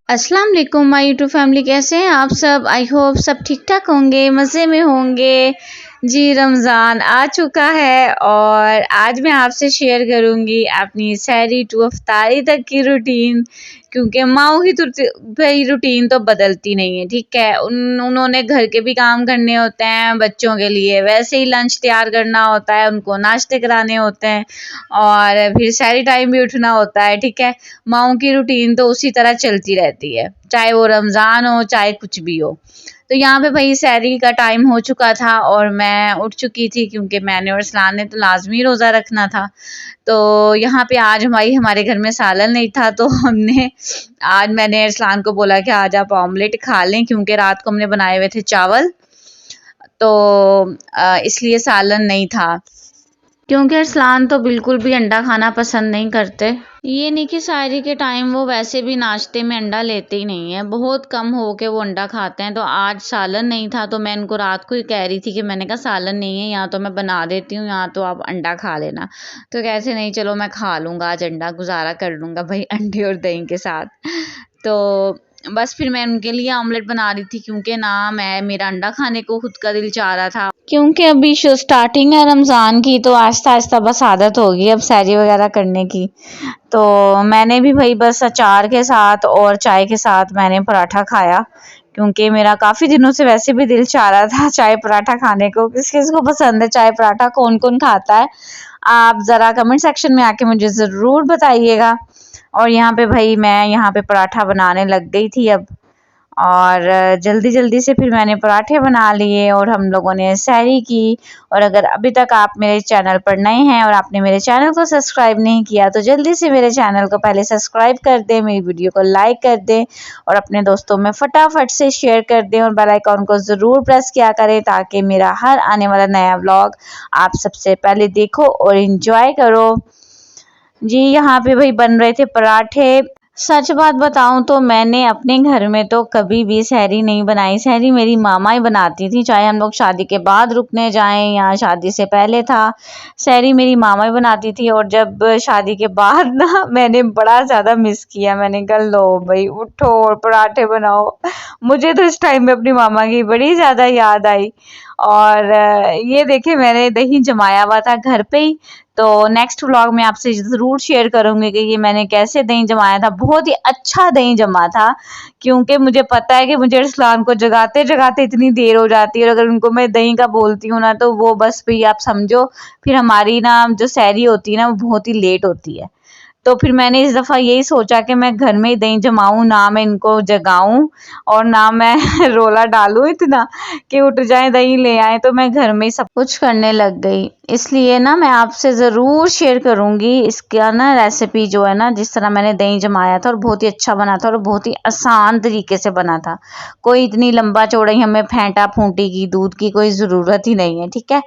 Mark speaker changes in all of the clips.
Speaker 1: अस्सलाम वालेकुम my YouTube family, कैसे हैं आप सब। आई होप सब ठीक ठाक होंगे, मज़े में होंगे। जी, रमज़ान आ चुका है और आज मैं आपसे शेयर करूंगी अपनी सहरी टू अफ्तारी तक की रूटीन, क्योंकि माओ की भाई रूटीन तो बदलती नहीं है। ठीक है, उन्होंने घर के भी काम करने होते हैं, बच्चों के लिए वैसे ही लंच तैयार करना होता है, उनको नाश्ते कराने होते हैं और फिर सहरी टाइम भी उठना होता है। ठीक है, माओ की रूटीन तो उसी तरह चलती रहती है, चाहे वो रमज़ान हो चाहे कुछ भी हो। तो यहाँ पे भाई सहरी का टाइम हो चुका था और मैं उठ चुकी थी, क्योंकि मैंने और सलान ने तो लाजमी रोज़ा रखना था। तो यहाँ पे आज हमारे घर में सालन नहीं था, तो आज मैंने अरसलान को बोला कि आज आप ऑमलेट खा लें, क्योंकि रात को हमने बनाए हुए थे चावल, तो इसलिए सालन नहीं था। क्योंकि अरसलान तो बिल्कुल भी अंडा खाना पसंद नहीं करते। ये नहीं कि शायरी के टाइम वो वैसे भी नाश्ते में अंडा लेते ही नहीं है, बहुत कम हो के वो अंडा खाते हैं। तो आज सालन नहीं था, तो मैं इनको रात को ही कह रही थी कि मैंने कहा सालन नहीं है, यहाँ तो मैं बना देती हूँ, यहाँ तो आप अंडा खा लेना। तो कैसे नहीं, चलो मैं खा लूँगा आज अंडा, गुजारा कर लूँगा भाई अंडे और दही के साथ। तो बस फिर मैं उनके लिए ऑमलेट बना रही थी, क्योंकि ना मेरा अंडा खाने को खुद का दिल चाह रहा था, क्योंकि अभी स्टार्टिंग है रमज़ान की, तो आहिस्ता आहिस्ता बस आदत होगी अब सहरी वगैरह करने की। तो मैंने भी भाई बस अचार के साथ और चाय के साथ मैंने पराठा खाया, क्योंकि मेरा काफ़ी दिनों से वैसे भी दिल चाह रहा था चाय पराठा खाने को। किस किस को पसंद है चाय पराठा, कौन कौन खाता है, आप ज़रा कमेंट सेक्शन में आके मुझे ज़रूर बताइएगा। और यहाँ पे भाई मैं यहाँ पे पराठा बनाने लग गई थी अब, और जल्दी जल्दी से फिर मैंने पराठे बना लिए और हम लोगों ने सहरी की। और अगर अभी तक आप मेरे चैनल पर नए हैं और आपने मेरे चैनल को सब्सक्राइब नहीं किया, तो जल्दी से मेरे चैनल को पहले सब्सक्राइब कर दें, मेरी वीडियो को लाइक कर दें और अपने दोस्तों में फटाफट से शेयर कर दें और बेल आइकॉन को ज़रूर प्रेस किया करें, ताकि मेरा हर आने वाला नया व्लॉग आप सबसे पहले देखो और इन्जॉय करो। जी, यहाँ पे भाई बन रहे थे पराठे। सच बात बताऊं तो मैंने अपने घर में तो कभी भी सहरी नहीं बनाई, सहरी मेरी मामा ही बनाती थी, चाहे हम लोग शादी के बाद रुकने जाएं या शादी से पहले था, सहरी मेरी मामा ही बनाती थी। और जब शादी के बाद ना मैंने बड़ा ज़्यादा मिस किया, मैंने कहा लो भाई उठो और पराठे बनाओ। मुझे तो इस टाइम में अपनी मामा की बड़ी ज़्यादा याद आई। और ये देखे मैंने दही जमाया हुआ था घर पे ही, तो नेक्स्ट व्लॉग में आपसे ज़रूर शेयर करूंगी कि ये मैंने कैसे दही जमाया था। बहुत ही अच्छा दही जमा था, क्योंकि मुझे पता है कि मुझे अरसलान को जगाते जगाते इतनी देर हो जाती है, और अगर उनको मैं दही का बोलती हूँ ना, तो वो बस भी आप समझो फिर हमारी ना जो सहरी होती है ना, वो बहुत ही लेट होती है। तो फिर मैंने इस दफ़ा यही सोचा कि मैं घर में ही दही जमाऊँ, ना मैं इनको जगाऊँ और ना मैं रोला डालूँ इतना कि उठ जाएं दही ले आएं। तो मैं घर में ही सब कुछ करने लग गई, इसलिए ना मैं आपसे ज़रूर शेयर करूँगी इसका ना रेसिपी जो है ना, जिस तरह मैंने दही जमाया था और बहुत ही अच्छा बना था और बहुत ही आसान तरीके से बना था। कोई इतनी लंबा चौड़ाई हमें फेंटा फूंटी की दूध की कोई ज़रूरत ही नहीं है। ठीक है,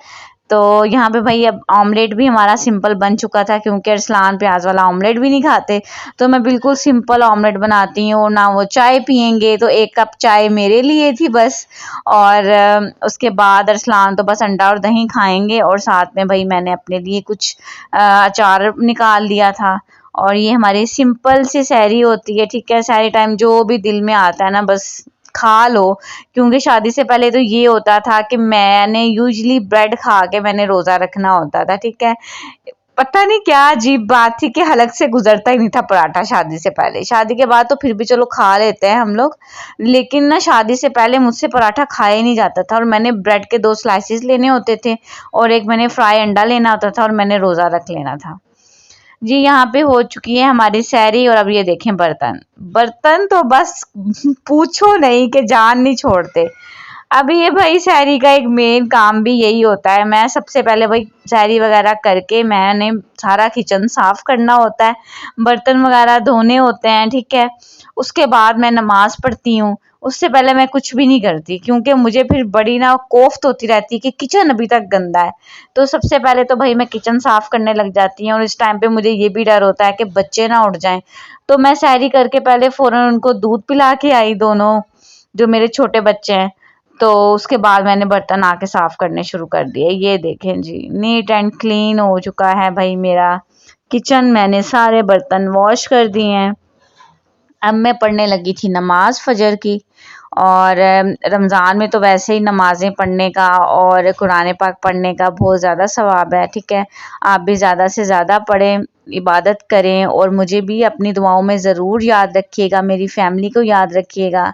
Speaker 1: तो यहाँ पे भाई अब ऑमलेट भी हमारा सिंपल बन चुका था, क्योंकि अरसलान प्याज वाला ऑमलेट भी नहीं खाते, तो मैं बिल्कुल सिंपल ऑमलेट बनाती हूँ। ना वो चाय पियेंगे, तो 1 कप चाय मेरे लिए थी बस, और उसके बाद अरसलान तो बस अंडा और दही खाएंगे, और साथ में भाई मैंने अपने लिए कुछ अचार निकाल लिया था। और ये हमारी सिंपल सी सहरी होती है। ठीक है, सहरी टाइम जो भी दिल में आता है ना बस खा लो, क्योंकि शादी से पहले तो ये होता था कि मैंने यूजली ब्रेड खा के मैंने रोज़ा रखना होता था। ठीक है, पता नहीं क्या अजीब बात थी कि हलक से गुजरता ही नहीं था पराठा शादी से पहले। शादी के बाद तो फिर भी चलो खा लेते हैं हम लोग, लेकिन ना शादी से पहले मुझसे पराठा खाया ही नहीं जाता था, और मैंने ब्रेड के 2 स्लाइसेस लेने होते थे और एक मैंने फ्राई अंडा लेना होता था और मैंने रोज़ा रख लेना था। जी, यहाँ पे हो चुकी है हमारी सहरी, और अब ये देखें बर्तन, बर्तन तो बस पूछो नहीं कि जान नहीं छोड़ते। अब ये भाई सहरी का एक मेन काम भी यही होता है। मैं सबसे पहले भाई सहरी वगैरह करके मैंने सारा किचन साफ करना होता है, बर्तन वगैरह धोने होते हैं। ठीक है, उसके बाद मैं नमाज पढ़ती हूँ, उससे पहले मैं कुछ भी नहीं करती, क्योंकि मुझे फिर बड़ी ना कोफ्त होती रहती है कि किचन अभी तक गंदा है। तो सबसे पहले तो भाई मैं किचन साफ करने लग जाती हूँ, और इस टाइम पे मुझे ये भी डर होता है कि बच्चे ना उठ जाएं। तो मैं सहरी करके पहले फ़ौरन उनको दूध पिला के आई, दोनों जो मेरे छोटे बच्चे हैं। तो उसके बाद मैंने बर्तन आके साफ करने शुरू कर दिए। ये देखें जी, नीट एंड क्लीन हो चुका है भाई मेरा किचन, मैंने सारे बर्तन वॉश कर दिए हैं। अब मैं पढ़ने लगी थी नमाज फजर की। और रमज़ान में तो वैसे ही नमाज़ें पढ़ने का और कुरान पाक पढ़ने का बहुत ज़्यादा सवाब है, ठीक है। आप भी ज़्यादा से ज़्यादा पढ़ें, इबादत करें और मुझे भी अपनी दुआओं में ज़रूर याद रखिएगा, मेरी फैमिली को याद रखिएगा।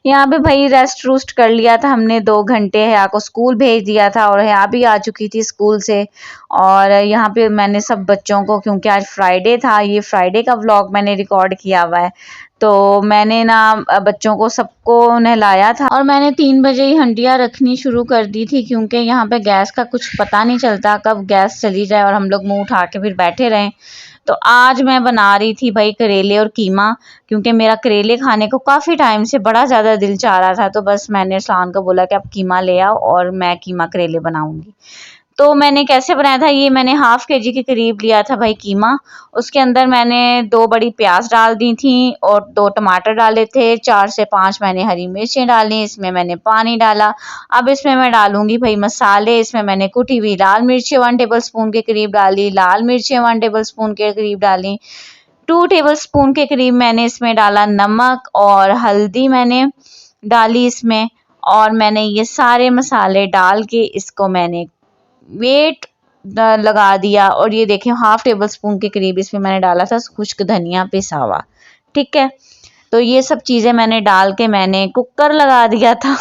Speaker 1: यहाँ पे भाई रेस्ट रूस्ट कर लिया था हमने, 2 घंटे हया को स्कूल भेज दिया था और हया भी आ चुकी थी स्कूल से। और यहाँ पे मैंने सब बच्चों को, क्योंकि आज फ्राइडे था, ये फ्राइडे का व्लॉग मैंने रिकॉर्ड किया हुआ है, तो मैंने ना बच्चों को सबको नहलाया था। और मैंने 3 बजे ही हंडिया रखनी शुरू कर दी थी, क्योंकि यहाँ पे गैस का कुछ पता नहीं चलता कब गैस चली जाए और हम लोग मुंह उठा के फिर बैठे रहें। तो आज मैं बना रही थी भाई करेले और कीमा, क्योंकि मेरा करेले खाने को काफ़ी टाइम से बड़ा ज़्यादा दिल चाह रहा था। तो बस मैंने अरसलान को बोला कि आप कीमा ले आओ और मैं कीमा करेले बनाऊंगी। तो मैंने कैसे बनाया था, ये मैंने हाफ केजी के करीब लिया था भाई कीमा। उसके अंदर मैंने 2 बड़ी प्याज डाल दी थी और 2 टमाटर डाले थे, 4 से 5 मैंने हरी मिर्चें डाली, इसमें मैंने पानी डाला। अब इसमें मैं डालूंगी भाई मसाले। इसमें मैंने कुटी हुई लाल मिर्चें 1 टेबल स्पून के करीब डाली, लाल मिर्चें 1 टेबल स्पून के करीब डाली, 2 टेबल स्पून के करीब मैंने इसमें डाला नमक और हल्दी मैंने डाली इसमें। और मैंने ये सारे मसाले डाल के इसको मैंने वेट लगा दिया। और ये देखें हाफ टेबल स्पून के करीब इसमें मैंने डाला था खुश्क धनिया पिसा हुआ, ठीक है। तो ये सब चीज़ें मैंने डाल के मैंने कुकर लगा दिया था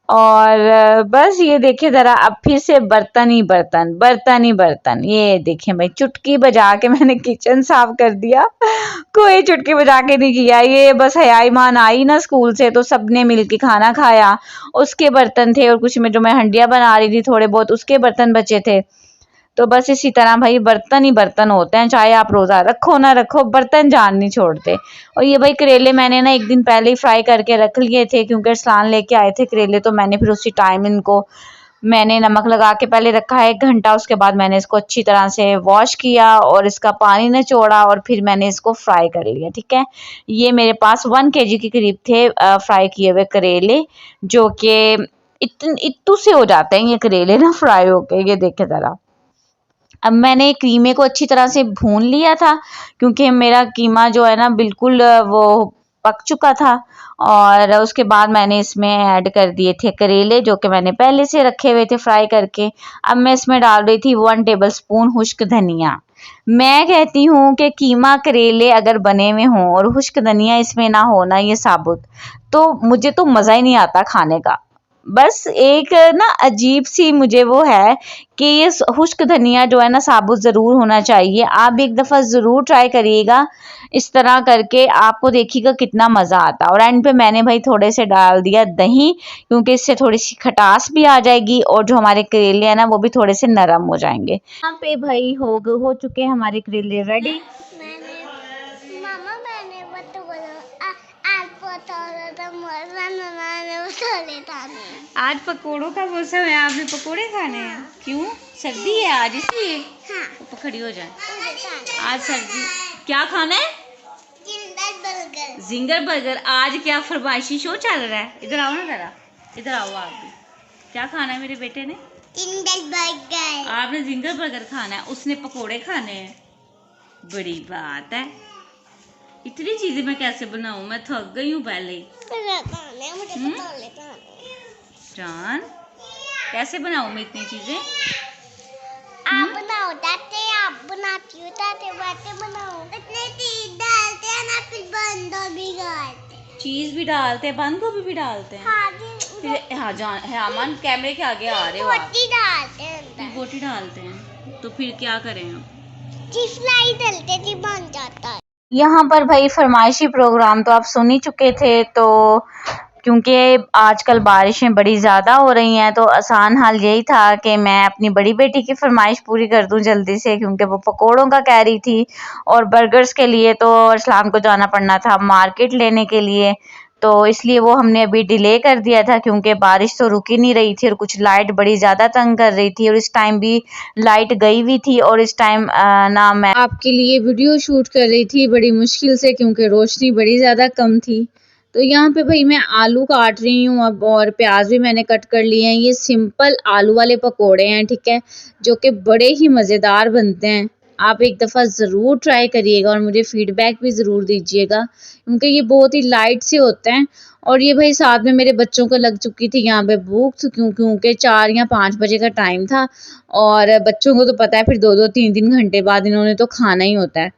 Speaker 1: और बस ये देखिए ज़रा, अब फिर से बर्तन ही बर्तन, बर्तन ही बर्तन। ये देखें भाई चुटकी बजा के मैंने किचन साफ कर दिया कोई चुटकी बजा के नहीं किया। ये बस हया ईमान आई ना स्कूल से, तो सबने मिलके खाना खाया, उसके बर्तन थे और कुछ में जो मैं हंडिया बना रही थी थोड़े बहुत उसके बर्तन बचे थे। तो बस इसी तरह भाई बर्तन ही बर्तन होते हैं, चाहे आप रोज़ा रखो ना रखो, बर्तन जान नहीं छोड़ते। और ये भाई करेले मैंने ना 1 दिन पहले ही फ्राई करके रख लिए थे, क्योंकि अरसलान लेके आए थे करेले, तो मैंने फिर उसी टाइम इनको मैंने नमक लगा के पहले रखा है 1 घंटा। उसके बाद मैंने इसको अच्छी तरह से वॉश किया और इसका पानी निचोड़ा और फिर मैंने इसको फ्राई कर लिया, ठीक है। ये मेरे पास 1 केजी के करीब थे फ्राई किए हुए करेले, जो कि इतू से हो जाते हैं ये करेले ना फ्राई होके। ये देखे ज़रा, अब मैंने कीमे को अच्छी तरह से भून लिया था, क्योंकि मेरा कीमा जो है ना बिल्कुल वो पक चुका था। और उसके बाद मैंने इसमें ऐड कर दिए थे करेले, जो कि मैंने पहले से रखे हुए थे फ्राई करके। अब मैं इसमें डाल रही थी 1 टेबल स्पून खुश्क धनिया। मैं कहती हूँ कि कीमा करेले अगर बने हुए हों और खुश्क धनिया इसमें ना हो ना, ये साबुत, तो मुझे तो मज़ा ही नहीं आता खाने का। बस एक ना अजीब सी मुझे वो है कि ये खुश्क धनिया जो है ना साबुत ज़रूर होना चाहिए। आप भी एक दफ़ा ज़रूर ट्राई करिएगा इस तरह करके, आपको देखिएगा कितना मज़ा आता है। और एंड पे मैंने भाई थोड़े से डाल दिया दही, क्योंकि इससे थोड़ी सी खटास भी आ जाएगी और जो हमारे करेले हैं ना वो भी थोड़े से नरम हो जाएंगे। यहाँ पे भाई हो चुके हमारे करेले रेडी। आज पकोड़ों का मौसम है, आपने पकोड़े खाने हैं? क्यों, सर्दी है आज इसलिए? हाँ। खड़ी हो जाए, आज सर्दी। क्या खाना है? Ginger burger. आज क्या फरमाइशी शो चल रहा है? इधर आओ ना जरा, इधर आओ आप भी। क्या खाना है मेरे बेटे ने? Ginger burger. आपने जिंगर बर्गर खाना है, उसने पकोड़े खाने हैं। बड़ी बात है, इतनी चीजें मैं कैसे बनाऊं, मैं थक गई हूँ पहले ही। जान कैसे बनाऊं मैं इतनी चीजें? आप बनाओ ताते, आप बनाती हो ताते बातें बनाओ। इतने चीज डालते हैं ना, फिर बंद गोभी डालते हैं, चीज भी डालते हैं, बंद गोभी भी डालते हैं। हाँ जी। फिर हाँ जान है अमन, कैमरे के आगे आ रहे हो आप। बोटी डालते हैं, बोटी डालते हैं, तो फिर क्या करें हम? फ्राई डालते थे, बन जाता है। यहाँ पर भाई फरमाइशी प्रोग्राम तो आप सुन ही चुके थे, तो क्योंकि आजकल बारिशें बड़ी ज़्यादा हो रही हैं, तो आसान हाल यही था कि मैं अपनी बड़ी बेटी की फरमाइश पूरी कर दूं जल्दी से, क्योंकि वो पकोड़ों का कह रही थी। और बर्गर्स के लिए तो अरसलान को जाना पड़ना था मार्केट लेने के लिए, तो इसलिए वो हमने अभी डिले कर दिया था, क्योंकि बारिश तो रुक ही नहीं रही थी और कुछ लाइट बड़ी ज़्यादा तंग कर रही थी। और इस टाइम भी लाइट गई हुई थी और इस टाइम ना मैं आपके लिए वीडियो शूट कर रही थी बड़ी मुश्किल से, क्योंकि रोशनी बड़ी ज़्यादा कम थी। तो यहाँ पे भाई मैं आलू काट रही हूँ अब, और प्याज भी मैंने कट कर लिए हैं। ये सिंपल आलू वाले पकोड़े हैं, ठीक है, जो कि बड़े ही मज़ेदार बनते हैं। आप एक दफ़ा ज़रूर ट्राई करिएगा और मुझे फ़ीडबैक भी ज़रूर दीजिएगा, क्योंकि ये बहुत ही लाइट से होते हैं। और ये भाई साथ में मेरे बच्चों को लग चुकी थी यहाँ पे भूख, क्योंकि 4 या 5 बजे का टाइम था और बच्चों को तो पता है फिर 2-2 3-3 घंटे बाद इन्होंने तो खाना ही होता है।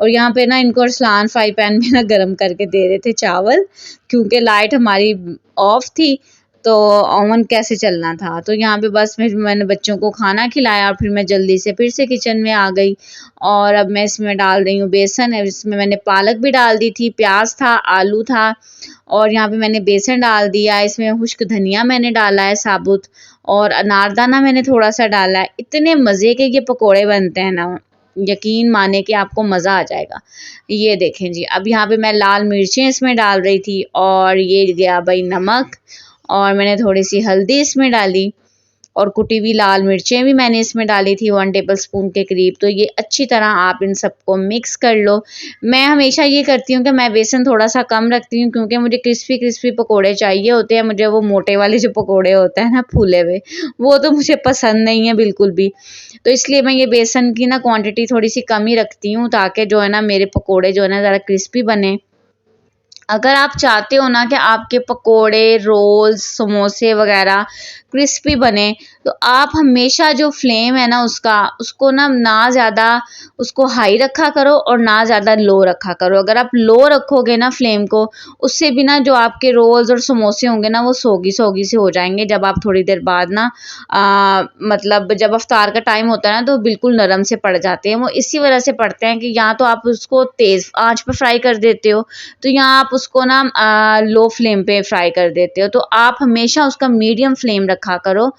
Speaker 1: और यहाँ पे ना इनको अरसलान फ्राई पैन में ना गरम करके दे रहे थे चावल, क्योंकि लाइट हमारी ऑफ थी तो ओवन कैसे चलना था। तो यहाँ पे बस मैंने बच्चों को खाना खिलाया और फिर मैं जल्दी से फिर से किचन में आ गई। और अब मैं इसमें डाल रही हूँ बेसन। इसमें मैंने पालक भी डाल दी थी, प्याज था, आलू था और यहाँ पे मैंने बेसन डाल दिया। इसमें खुश्क धनिया मैंने डाला है साबुत और अनारदाना मैंने थोड़ा सा डाला है। इतने मज़े के ये पकोड़े बनते हैं ना, यकीन माने कि आपको मज़ा आ जाएगा। ये देखें जी, अब यहाँ पे मैं लाल मिर्चें इसमें डाल रही थी और ये गया भाई नमक और मैंने थोड़ी सी हल्दी इसमें डाली और कुटी हुई लाल मिर्चें भी मैंने इसमें डाली थी 1 टेबलस्पून के करीब। तो ये अच्छी तरह आप इन सबको मिक्स कर लो। मैं हमेशा ये करती हूँ कि मैं बेसन थोड़ा सा कम रखती हूँ, क्योंकि मुझे क्रिस्पी क्रिस्पी पकोड़े चाहिए होते हैं। मुझे वो मोटे वाले जो पकोड़े होते हैं ना फूले हुए, वो तो मुझे पसंद नहीं है बिल्कुल भी। तो इसलिए मैं ये बेसन की ना क्वांटिटी थोड़ी सी कम ही रखती हूँ, ताकि जो है ना मेरे पकोड़े जो है ना ज़रा क्रिस्पी बने। अगर आप चाहते हो ना कि आपके पकोड़े, रोल्स, समोसे वगैरह क्रिस्पी बने, तो आप हमेशा जो फ्लेम है ना उसको ना ज़्यादा उसको हाई रखा करो और ना ज़्यादा लो रखा करो। अगर आप लो रखोगे ना फ्लेम को, उससे भी ना जो आपके रोल्स और समोसे होंगे ना वो सोगी से हो जाएंगे। जब आप थोड़ी देर बाद ना मतलब जब अफ्तार का टाइम होता है ना तो बिल्कुल नरम से पड़ जाते हैं। वो इसी वजह से पड़ते हैं कि या तो आप उसको तेज़ आंच पर फ्राई कर देते हो, तो यहाँ आप उसको ना लो फ्लेम पे फ्राई कर देते हो। तो आप हमेशा उसका मीडियम फ्लेम रखा करो।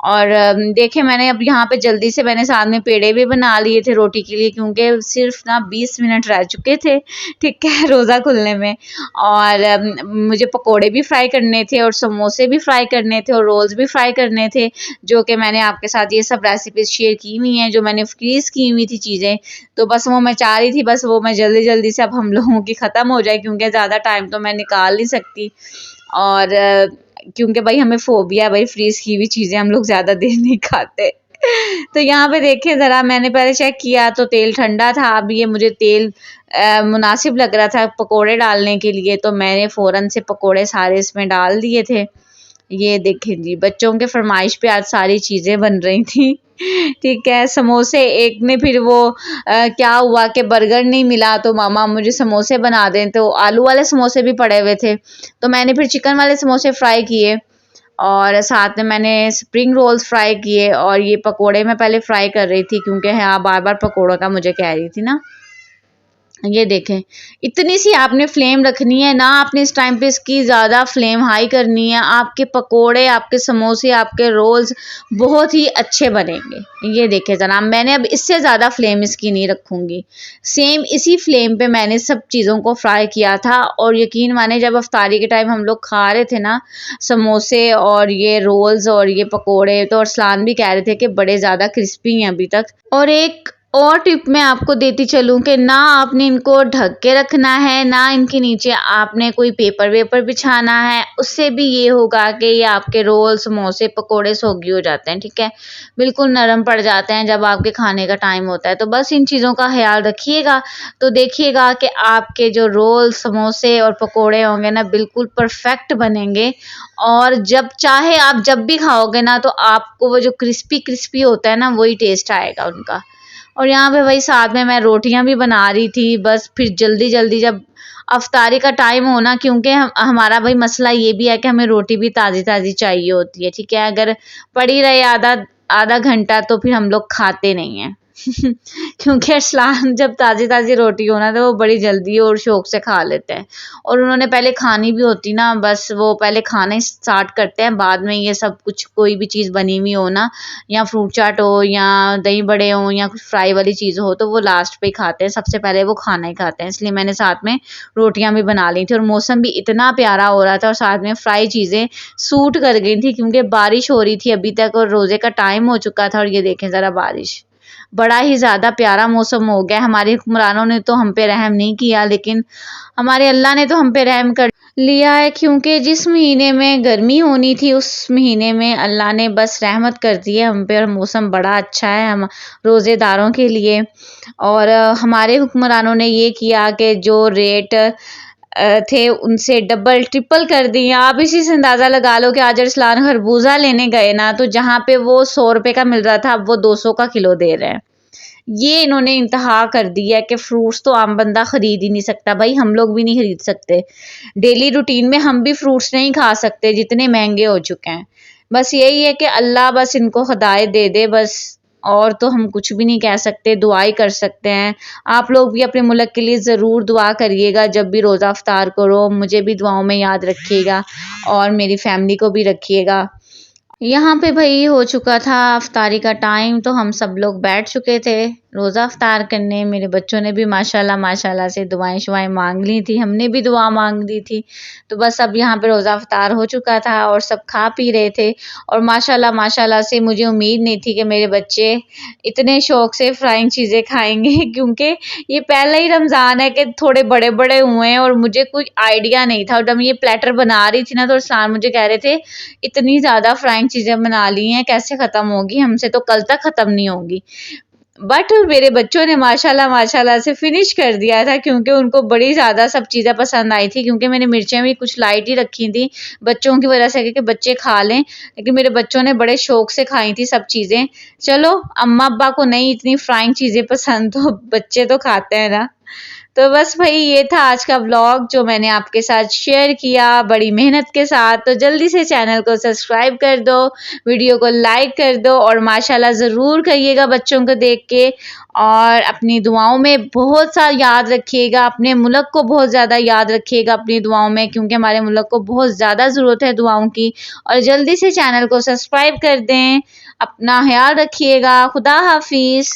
Speaker 1: और देखें मैंने अब यहाँ पे जल्दी से मैंने साथ में पेड़े भी बना लिए थे रोटी के लिए, क्योंकि सिर्फ ना 20 मिनट रह चुके थे, ठीक है, रोज़ा खुलने में। और मुझे पकोड़े भी फ्राई करने थे और समोसे भी फ्राई करने थे और रोल्स भी फ्राई करने थे, जो कि मैंने आपके साथ ये सब रेसिपीज शेयर की हुई हैं, जो मैंने फ्रीज़ की हुई थी चीज़ें। तो बस वो मैं चाह रही थी बस वो मैं जल्दी से अब हम लोगों की ख़त्म हो जाए, क्योंकि ज़्यादा टाइम तो मैं निकाल नहीं सकती। और क्योंकि भाई हमें फोबिया है भाई, फ्रीज़ की हुई चीज़ें हम लोग ज़्यादा देर नहीं खाते। तो यहाँ पे देखें ज़रा, मैंने पहले चेक किया तो तेल ठंडा था। अब ये मुझे तेल मुनासिब लग रहा था पकोड़े डालने के लिए, तो मैंने फ़ौरन से पकोड़े सारे इसमें डाल दिए थे। ये देखें जी, बच्चों के फरमाइश पे आज सारी चीज़ें बन रही थी। ठीक है, समोसे एक ने फिर वो क्या हुआ कि बर्गर नहीं मिला तो मामा मुझे समोसे बना दें, तो आलू वाले समोसे भी पड़े हुए थे, तो मैंने फिर चिकन वाले समोसे फ्राई किए और साथ में मैंने स्प्रिंग रोल्स फ्राई किए। और ये पकोड़े मैं पहले फ्राई कर रही थी, क्योंकि हाँ बार पकोड़ों का मुझे कह रही थी ना। ये देखें, इतनी सी आपने फ्लेम रखनी है ना, आपने इस टाइम पे इसकी ज़्यादा फ्लेम हाई करनी है। आपके पकोड़े, आपके समोसे, आपके रोल्स बहुत ही अच्छे बनेंगे। ये देखें जनाब, मैंने अब इससे ज़्यादा फ्लेम इसकी नहीं रखूँगी। सेम इसी फ्लेम पे मैंने सब चीज़ों को फ्राई किया था। और यकीन माने जब अफ्तारी के टाइम हम लोग खा रहे थे ना समोसे और ये रोल्स और ये पकोड़े, तो अरसलान भी कह रहे थे कि बड़े ज़्यादा क्रिस्पी हैं अभी तक। और एक और टिप मैं आपको देती चलूँ कि ना आपने इनको ढक के रखना है, ना इनके नीचे आपने कोई पेपर वेपर बिछाना है। उससे भी ये होगा कि ये आपके रोल, समोसे, पकोड़े सोगी हो जाते हैं, ठीक है, बिल्कुल नरम पड़ जाते हैं जब आपके खाने का टाइम होता है। तो बस इन चीज़ों का ख्याल रखिएगा, तो देखिएगा कि आपके जो रोल, समोसे और पकोड़े होंगे ना बिल्कुल परफेक्ट बनेंगे। और जब चाहे आप जब भी खाओगे ना तो आपको वो जो क्रिस्पी होता है ना वही टेस्ट आएगा उनका। और यहाँ पे वही साथ में मैं रोटियां भी बना रही थी, बस फिर जल्दी जब अफ्तारी का टाइम हो ना, क्योंकि हमारा भाई मसला ये भी है कि हमें रोटी भी ताज़ी चाहिए होती है, ठीक है। अगर पड़ी रहे आधा घंटा तो फिर हम लोग खाते नहीं हैं। क्योंकि अरसलान जब ताज़ी रोटी हो ना तो वो बड़ी जल्दी और शौक से खा लेते हैं, और उन्होंने पहले खानी भी होती ना, बस वो पहले खाना ही स्टार्ट करते हैं, बाद में ये सब कुछ कोई भी चीज़ बनी हुई हो ना, या फ्रूट चाट हो या दही बड़े हो या कुछ फ्राई वाली चीज़ हो, तो वो लास्ट पे ही खाते हैं, सबसे पहले वो खाना ही खाते हैं। इसलिए मैंने साथ में रोटियां भी बना ली थी और मौसम भी इतना प्यारा हो रहा था और साथ में फ्राई चीज़ें सूट कर गई थी, क्योंकि बारिश हो रही थी अभी तक और रोज़े का टाइम हो चुका था। और ये देखें ज़रा बारिश, बड़ा ही ज़्यादा प्यारा मौसम हो गया। हमारे हुक्मरानों ने तो हम पे रहम नहीं किया, लेकिन हमारे अल्लाह ने तो हम पे रहम कर लिया है, क्योंकि जिस महीने में गर्मी होनी थी उस महीने में अल्लाह ने बस रहमत कर दी है हम पे, और मौसम बड़ा अच्छा है हम रोज़ेदारों के लिए। और हमारे हुक्मरानों ने ये किया कि जो रेट थे उनसे डबल ट्रिपल कर दिए। आप इसी से अंदाज़ा लगा लो कि आज अरसलान खरबूजा लेने गए ना, तो जहाँ पे वो 100 रुपए का मिल रहा था अब वो 200 का किलो दे रहे हैं। ये इन्होंने इंतहा कर दिया है कि फ्रूट्स तो आम बंदा खरीद ही नहीं सकता। भाई हम लोग भी नहीं खरीद सकते, डेली रूटीन में हम भी फ्रूट्स नहीं खा सकते, जितने महंगे हो चुके हैं। बस यही है कि अल्लाह बस इनको हिदायत दे दे बस, और तो हम कुछ भी नहीं कह सकते, दुआ ही कर सकते हैं। आप लोग भी अपने मुल्क के लिए ज़रूर दुआ करिएगा, जब भी रोज़ा इफ्तार करो मुझे भी दुआओं में याद रखिएगा और मेरी फैमिली को भी रखिएगा। यहाँ पे भाई हो चुका था अफ्तारी का टाइम, तो हम सब लोग बैठ चुके थे रोज़ा अफ्तार करने। मेरे बच्चों ने भी माशाल्लाह माशाल्लाह से दुआएं शुआएं मांग ली थी, हमने भी दुआ मांग दी थी। तो बस अब यहाँ पे रोज़ा अफ्तार हो चुका था और सब खा पी रहे थे। और माशाल्लाह माशाल्लाह से मुझे उम्मीद नहीं थी कि मेरे बच्चे इतने शौक से फ्राइंग चीज़ें खाएंगे क्योंकि ये पहला ही रमज़ान है कि थोड़े बड़े बड़े हुए हैं और मुझे कुछ आइडिया नहीं था। और जब ये प्लेटर बना रही थी ना, तो इरफान मुझे कह रहे थे इतनी ज़्यादा फ्राइंग चीज़ें बना ली हैं, कैसे ख़त्म होगी, हमसे तो कल तक ख़त्म नहीं होगी। बट मेरे बच्चों ने माशाल्लाह माशाल्लाह से फिनिश कर दिया था, क्योंकि उनको बड़ी ज़्यादा सब चीज़ें पसंद आई थी। क्योंकि मैंने मिर्चें भी कुछ लाइट ही रखी थी बच्चों की वजह से कि बच्चे खा लें, लेकिन मेरे बच्चों ने बड़े शौक से खाई थी सब चीज़ें। चलो अम्मा अब्बा को नहीं इतनी फ्राइंग चीज़ें पसंद, तो बच्चे तो खाते हैं ना। तो बस भाई ये था आज का व्लॉग जो मैंने आपके साथ शेयर किया बड़ी मेहनत के साथ। तो जल्दी से चैनल को सब्सक्राइब कर दो, वीडियो को लाइक कर दो और माशाल्लाह ज़रूर करिएगा बच्चों को देख के। और अपनी दुआओं में बहुत सा याद रखिएगा, अपने मुल्क को बहुत ज़्यादा याद रखिएगा अपनी दुआओं में, क्योंकि हमारे मुल्क को बहुत ज़्यादा ज़रूरत है दुआओं की। और जल्दी से चैनल को सब्सक्राइब कर दें। अपना ख्याल रखिएगा। खुदा हाफिज़।